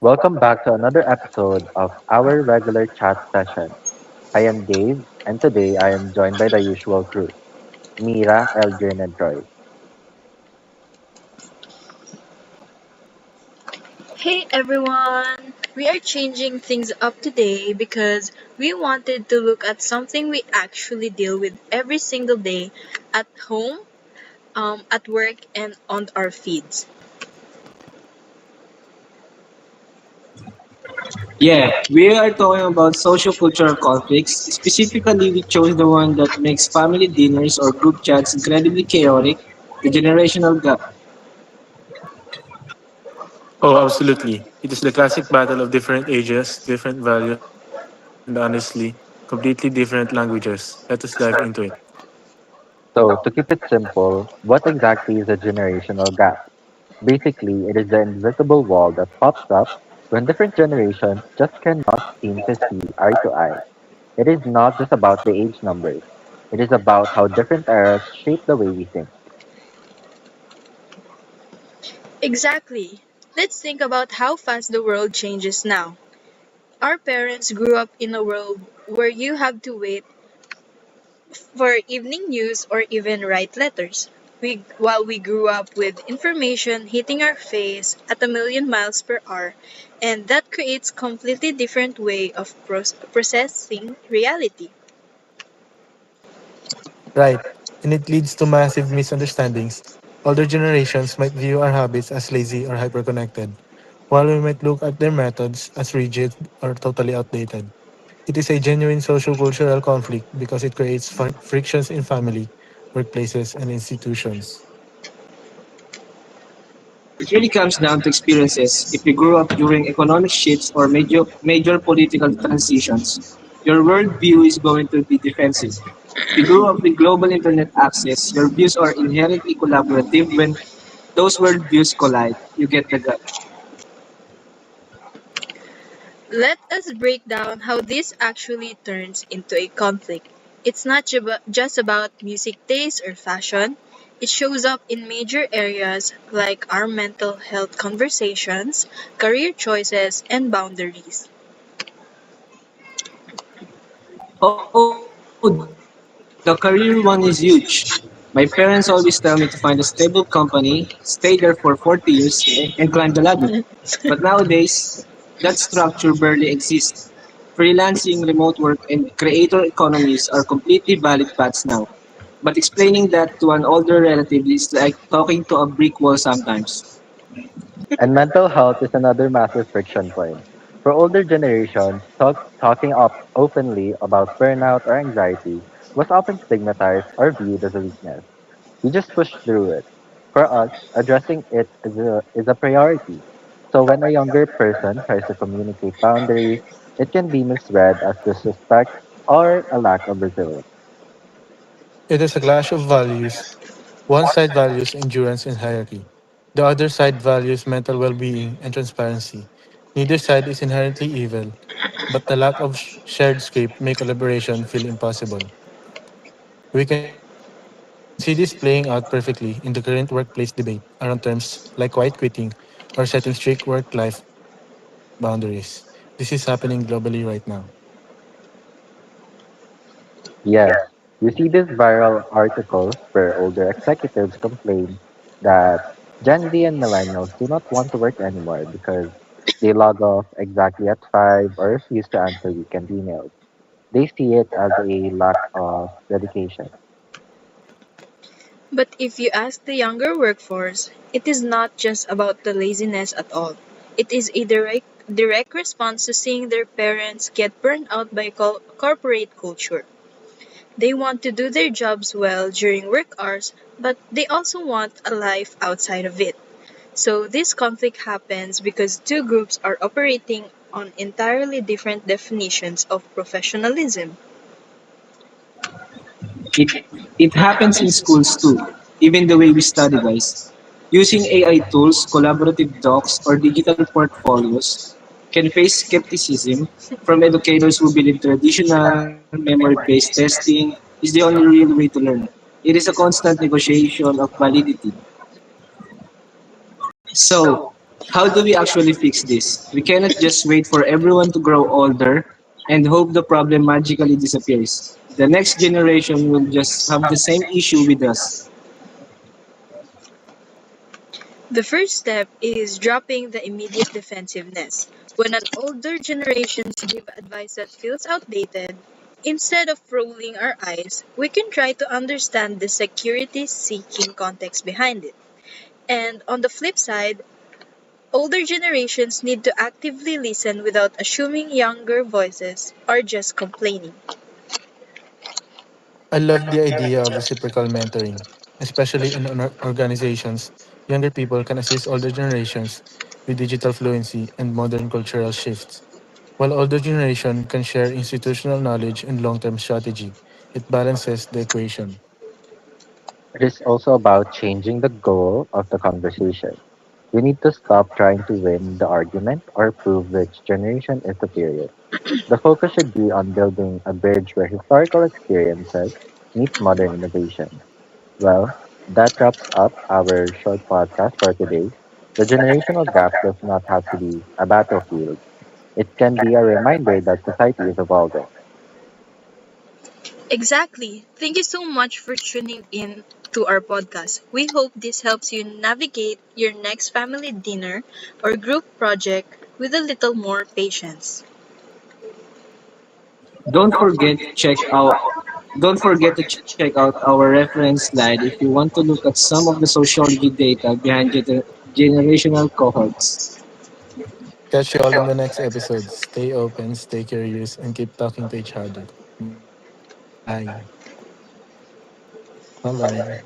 Welcome back to another episode of our regular chat session. I am Dave, and today I am joined by the usual crew Mira, Eldrin, and Troy. Hey everyone! We are changing things up today because we wanted to look at something we actually deal with every single day at home, at work, and on our feeds. Yeah, we are talking about socio-cultural conflicts. Specifically, we chose the one that makes family dinners or group chats incredibly chaotic, the generational gap. Oh, absolutely. It is the classic battle of different ages, different values, and honestly, completely different languages. Let us dive into it. So, to keep it simple, what exactly is a generational gap? Basically, it is the invisible wall that pops up when different generations just cannot seem to see eye to eye. It is not just about the age numbers, it is about how different eras shape the way we think. Exactly. Let's think about how fast the world changes now. Our parents grew up in a world where you have to wait for evening news or even write letters. While we grew up with information hitting our face at a million miles per hour, and that creates completely different way of processing reality. Right. And it leads to massive misunderstandings. Older generations might view our habits as lazy or hyperconnected, while we might look at their methods as rigid or totally outdated. It is a genuine social cultural conflict because it creates frictions in family, workplaces, and institutions. It really comes down to experiences. If you grew up during economic shifts or major political transitions, your worldview is going to be defensive. If you grew up with global internet access, your views are inherently collaborative. When those worldviews collide, you get the gap. Let us break down how this actually turns into a conflict. It's not just about music taste or fashion. It shows up in major areas like our mental health conversations, career choices, and boundaries. Oh, the career one is huge. My parents always tell me to find a stable company, stay there for 40 years, and climb the ladder. But nowadays, that structure barely exists. Freelancing, remote work, and creator economies are completely valid paths now. But explaining that to an older relative is like talking to a brick wall sometimes. And mental health is another massive friction point. For older generations, talking up openly about burnout or anxiety was often stigmatized or viewed as a weakness. You just push through it. For us, addressing it is a priority. So when a younger person tries to communicate boundaries, it can be misread as disrespect or a lack of resilience. It is a clash of values. One side values endurance and hierarchy. The other side values mental well being and transparency. Neither side is inherently evil, but the lack of shared script make collaboration feel impossible. We can see this playing out perfectly in the current workplace debate around terms like quiet quitting or setting strict work life boundaries. This is happening globally right now. Yes, you see these viral articles where older executives complain that Gen Z and millennials do not want to work anymore because they log off exactly at 5 or refuse to answer weekend emails. They see it as a lack of dedication. But if you ask the younger workforce, it is not just about the laziness at all. It is a direct response to seeing their parents get burned out by corporate culture. They want to do their jobs well during work hours, but they also want a life outside of it. So this conflict happens because two groups are operating on entirely different definitions of professionalism. It, it happens in schools too, even the way we study, guys. Using AI tools, collaborative docs, or digital portfolios can face skepticism from educators who believe traditional memory-based testing is the only real way to learn. It is a constant negotiation of validity. So, How do we actually fix this? We cannot just wait for everyone to grow older and hope the problem magically disappears. The next generation will just have the same issue with us. The first step is dropping the immediate defensiveness. When an older generations give advice that feels outdated, instead of rolling our eyes, we can try to understand the security seeking context behind it. And on the flip side, older generations need to actively listen without assuming younger voices are just complaining. I love the idea of reciprocal mentoring, especially in organizations. Younger people can assist older generations with digital fluency and modern cultural shifts, while older generation can share institutional knowledge and long-term strategy. It balances the equation. It is also about changing the goal of the conversation. We need to stop trying to win the argument or prove which generation is superior. The focus should be on building a bridge where historical experiences meet modern innovation. Well, that wraps up our short podcast for today. The generational gap does not have to be a battlefield. It can be a reminder that society is evolving. Exactly. Thank you so much for tuning in to our podcast. We hope this helps you navigate your next family dinner or group project with a little more patience. Don't forget to check out don't forget to check out our reference slide if you want to look at some of the sociology data behind generational cohorts. Catch you all in the next episode. Stay open, stay curious, and keep talking to each other. Bye. Bye bye.